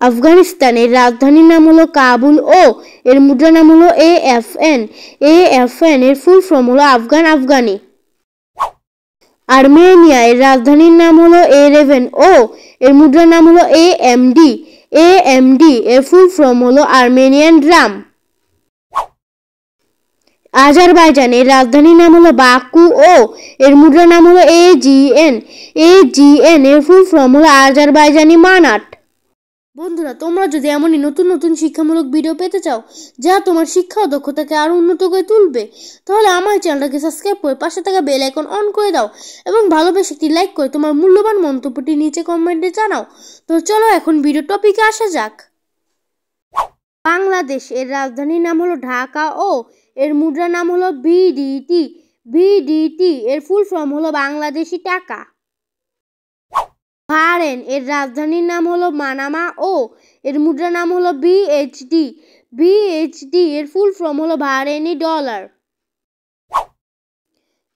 আফগানিস্তানের রাজধানীর নাম হলো কাবুল ও এর মুদ্রা নাম হলো AFN। AFN এর ফুল ফর্ম হলো আফগান আফগানি। আর্মেনিয়া এর রাজধানীর নাম হলো এরেভান ও এর মুদ্রা নাম হলো AMD। AMD এর ফুল ফর্ম হলো আর্মেনিয়ান ড্রাম। আজারবাইজানের রাজধানীর নাম হলো বাকু ও এর মুদ্রা নাম হলো AGN। AGN এর ফুল ফর্ম হলো আজারবাইজানি মানাট। বন্ধুরা, তোমরা যদি এমনই নতুন নতুন শিক্ষামূলক ভিডিও পেতে চাও যা তোমার শিক্ষা ও দক্ষতাকে আরো উন্নত করে তুলবে, তাহলে আমার চ্যানেলটাকে সাবস্ক্রাইব করে পাশে থাকা বেল আইকন অন করে দাও এবং ভালোবেসে একটি লাইক করে তোমার মূল্যবান মন্তব্যটি নিচে কমেন্টে জানাও। তো চলো এখন ভিডিও টপিকে আসা যাক। বাংলাদেশ এর রাজধানীর নাম হলো ঢাকা ও এর মুদ্রা নাম হলো BDT। BDT এর ফুল ফর্ম হলো বাংলাদেশি টাকা। বাহরেন এর রাজধানীর নাম হলো মানামা ও এর মুদ্রা নাম হলো BHD। BHD এর ফুল ফর্ম হলো বাহরেনি ডলার।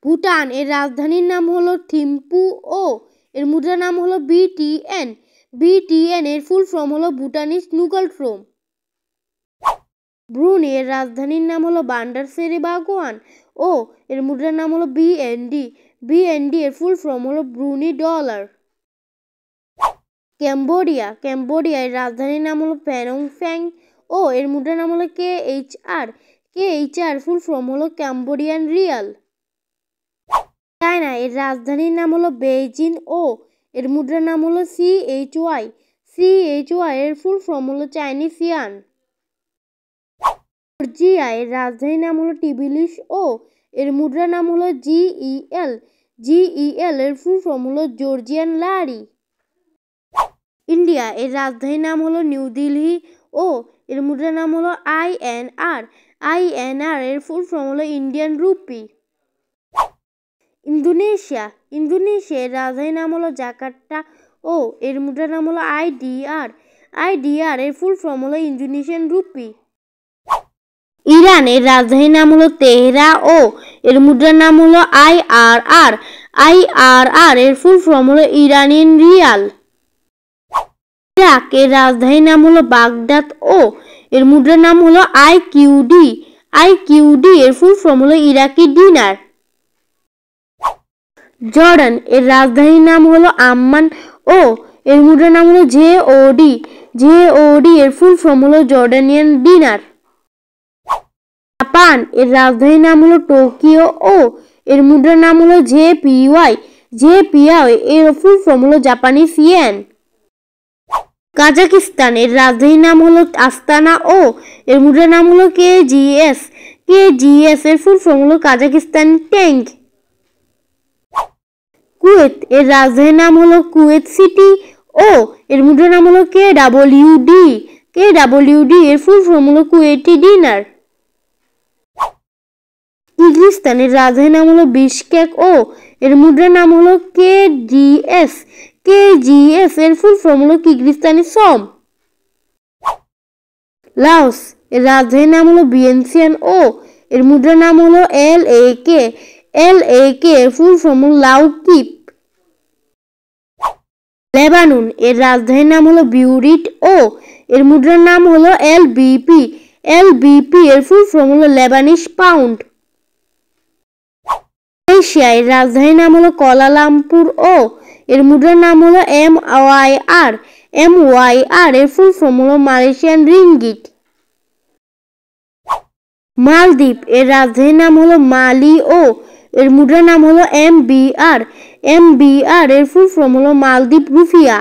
ভুটান এর রাজধানীর নাম হলো থিম্পু ও এর মুদ্রা নাম হলো BTN। BTN এর ফুল ফর্ম হলো ভুটানিজ নুগল ফ্রোম। ব্রুনেই এর রাজধানীর নাম হলো বান্ডার সেরি বাগওয়ান ও এর মুদ্রা নাম হলো BND। BND এর ফুল ফর্ম হলো ব্রুনি ডলার। ক্যাম্বোডিয়া এর রাজধানীর নাম হলো ফেনং ফ্যাং ও এর মুদ্রা নাম হলো KHR। KHR ফুল ফর্ম হলো ক্যাম্বোডিয়ান রিয়াল। চায়না এর রাজধানীর নাম হলো বেইজিং ও এর মুদ্রা নাম হলো CHY। CHY এর ফুল ফর্ম হলো চাইনিজ ইয়ান। জর্জিয়া এর রাজধানীর নাম হলো টিবিলিস ও এর মুদ্রা নাম হলো GEL। GEL এর ফুল ফর্ম হলো জর্জিয়ান লারি। ইন্ডিয়া এর রাজধানীর নাম হলো নিউ দিল্লি ও এর মুদ্রা নাম হলো INR। INR এর ফুল ফর্ম হলো ইন্ডিয়ান রুপি। ইন্দোনেশিয়া এর রাজধানীর নাম হলো জাকার্তা ও এর মুদ্রা নাম হলো IDR। IDR এর ফুল ফর্ম হলো ইন্দোনেশিয়ান রুপি। ইরান এর রাজধানীর নাম হলো তেহরা ও এর মুদ্রার নাম হলো IRR। IRR এর ফুল ফর্ম হলো ইরানিয়ান রিয়াল। ইরাক এর রাজধানীর নাম হলো বাগদাদ ও এর মুদ্রার নাম হলো IQD। IQD এর ফুল ফর্ম হলো ইরাকি দিনার। জর্ডান এর রাজধানীর নাম হলো আম্মান ও এর মুদ্রার নাম হলো JOD। JOD এর ফুল ফর্ম হলো জর্ডানিয়ান দিনার। জাপান এর রাজধানীর নাম হলো টোকিও ও এর মুদ্রার নাম হলো JPY। JPY এর ফুল ফর্ম হলো জাপানিজ ইয়েন। কাজাকিস্তান এর রাজধানীর নাম হলো আস্তানা ও এর মুদ্রার নাম হলো KGS। KGS এর ফুল ফর্ম হলো কাজাকিস্তান ট্যাঙ্ক। কুয়েত এর রাজধানীর নাম হলো কুয়েত সিটি ও এর মুদ্রার নাম হলো KWD। KWD এর ফুল ফর্ম হলো কুয়েটি দিনার। কিরগিজস্তানের রাজধানীর নাম হলো বিশকেক ও এর মুদ্রার নাম হলো KGS। KGS এর ফুল ফর্ম হলো কিরগিজস্তানি সম। লাওস এর রাজধানীর নাম হলো ভিয়েন্তিয়ান ও এর মুদ্রার নাম হলো LAK। LAK এর ফুল ফর্ম হলো লাউকিপ। লেবানন এর রাজধানীর নাম হলো বিউরিট ও এর মুদ্রার নাম হলো LBP। LBP এর ফুল ফর্ম হলো লেবানিশ পাউন্ড। মালয়েশিয়া এর রাজধানীর নাম হলো কুয়ালালামপুর ও এর মুদ্রার নাম হলো MYR। MYR এর ফুল ফর্ম হলো মালয়েশিয়ান রিঙ্গিট। মালদ্বীপ এর রাজধানীর নাম হলো মালি ও এর মুদ্রার নাম হলো MBR। MBR এর ফুল ফর্ম হলো মালদ্বীপ রুফিয়া।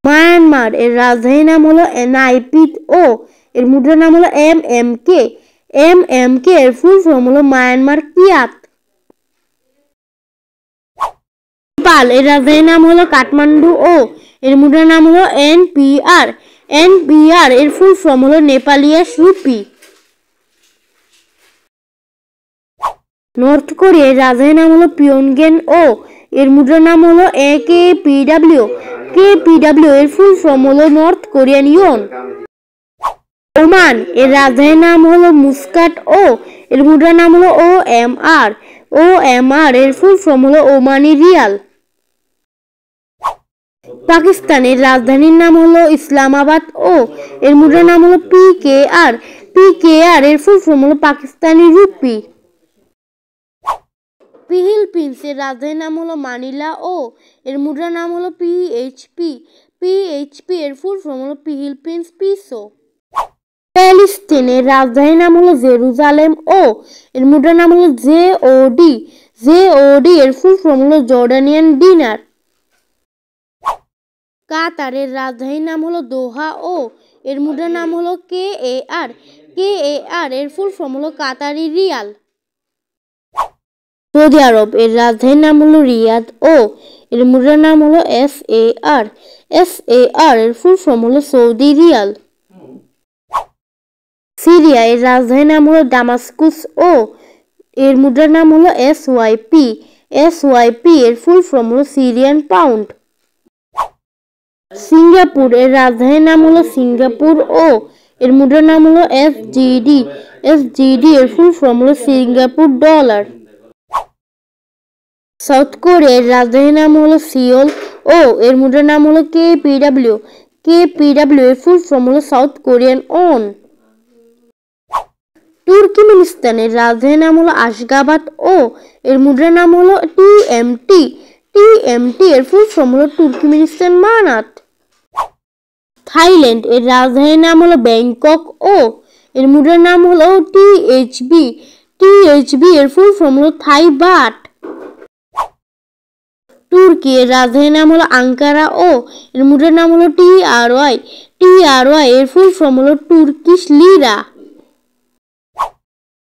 মায়ানমার এর রাজধানীর নাম হলো নাইপিত ও এর মুদ্রার নাম হলো MMK। MMK এর ফুল ফর্ম হলো মায়ানমার কিয়াত। নেপাল এর রাজধানীর নাম হলো কাঠমান্ডু ও এর মুদ্রার নাম হলো NPR। NPR এর ফুল ফর্ম হলো নেপালিয়াস রুপি। নর্থ কোরিয়ার রাজধানীর নাম হলো পিয়নগেন ও এর মুদ্রার নাম হলো KPW। KPW এর ফুল ফর্ম হলো নর্থ কোরিয়ান ইয়ন। ওমান এর রাজধানীর নাম হলো মুস্কাট ও এর মুদ্রার নাম হলো OMR। OMR এর ফুল ফর্ম হলো ওমানি রিয়াল। পাকিস্তানের রাজধানীর নাম হলো ইসলামাবাদ ও এর মুদ্রা নাম হলো PKR। PKR এর ফুল ফর্ম হলো পাকিস্তানি রুপি। ফিলিপিন্সের রাজধানীর নাম হলো মানিলা ও এর মুদ্রা নাম হলো PHP। PHP এর ফুল ফর্ম হলো ফিলিপিন্স পিসো। প্যালেস্টাইনের রাজধানীর নাম হলো জেরুজালেম ও এর মুদ্রা নাম হলো JOD। JOD এর ফুল ফর্ম হলো জর্ডানিয়ান দিনার। কাতারের রাজধানীর নাম হলো দোহা ও এর মুদ্রা নাম হলো KAR। KAR এর ফুল ফর্ম হলো কাতারি রিয়াল। সৌদি আরব এর রাজধানীর নাম হলো রিয়াদ ও এর মুদ্রা নাম হলো SAR। SAR এর ফুল ফর্ম হলো সৌদি রিয়াল। সিরিয়া এর রাজধানীর নাম হলো দামাস্কুস ও এর মুদ্রা নাম হলো SYP। SYP এর ফুল ফর্ম হলো সিরিয়ান পাউন্ড। সিঙ্গাপুর এর রাজধানীর নাম হলো সিঙ্গাপুর ও এর মুদ্রা নাম হলো SGD। SGD এর ফুল ফর্ম হলো সিঙ্গাপুর ডলার। সাউথ কোরিয়ার রাজধানীর নাম হলো সিওল ও এর মুদ্রা নাম হলো KPW। KPW এর ফুল ফর্ম হলো সাউথ কোরিয়ান ওন। তুর্কমেনিস্তানের রাজধানীর নাম হলো আশগাবাদ ও এর মুদ্রা নাম হলো TMT। TMT এর ফুল ফর্ম হলো তুর্কমেনিস্তান মানাত। থাইল্যান্ড এর রাজধানীর নাম হলো ব্যাংকক ও এর মুদ্রা নাম হলো THB। THB এর ফুল ফর্ম হলো থাই বাট। তুর্কি এর রাজধানীর নাম হলো আঙ্কারা ও এর মুদ্রা নাম হলো TRY। TRY এর ফুল ফর্ম হলো Turkish lira.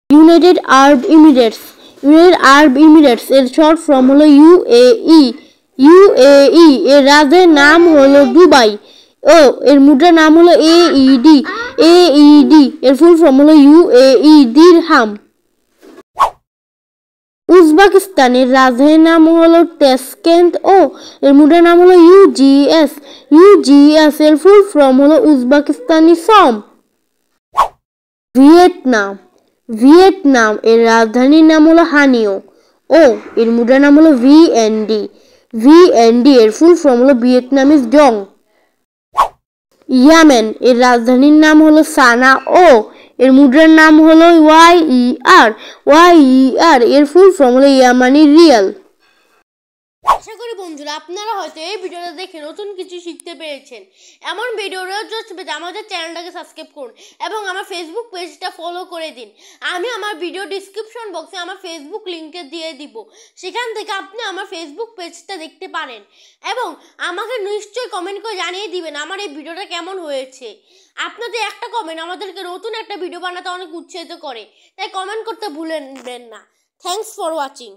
United Arab Emirates. United Arab Emirates এর শর্ট ফর্ম হলো UAE। UAE এর রাজধানীর নাম হলো দুবাই ও এর মুদ্রা নাম হলো AED। AED এর ফুল ফর্ম হলো UAE দিরহাম। উজবেকিস্তানের রাজধানীর নাম হলো তাশকেন্ট ও এর মুদ্রা নাম হলো UGS। UGS এর ফুল ফর্ম হলো উজবেকিস্তানি সম। ভিয়েতনাম। ভিয়েতনাম এর রাজধানীর নাম হলো হানিও ও এর মুদ্রা নাম হলো VND। VND এর ফুল ফর্ম হলো ভিয়েতনামিজ ডং। ইয়েমেন এর রাজধানীর নাম হলো সানা ও এর মুদ্রার নাম হলো YER। YER এর ফুল ফর্ম হলো ইয়ামানি রিয়াল। আশা করি বন্ধুরা আপনারা হয়তো এই ভিডিওটা দেখে নতুন কিছু শিখতে পেরেছেন। এমন ভিডিও রোজ পেতে আমাদের চ্যানেলটাকে সাবস্ক্রাইব করুন এবং আমার ফেসবুক পেজটা ফলো করে দিন। আমি আমার ভিডিও ডিসক্রিপশন বক্সে আমার ফেসবুক লিঙ্কটা দিয়ে দিব, সেখান থেকে আপনি আমার ফেসবুক পেজটা দেখতে পারেন এবং আমাকে নিশ্চয়ই কমেন্ট করে জানিয়ে দিবেন আমার এই ভিডিওটা কেমন হয়েছে। আপনাদের একটা কমেন্ট আমাদেরকে নতুন একটা ভিডিও বানাতে অনেক উৎসাহিত করে, তাই কমেন্ট করতে ভুলবেন না। Thanks for watching.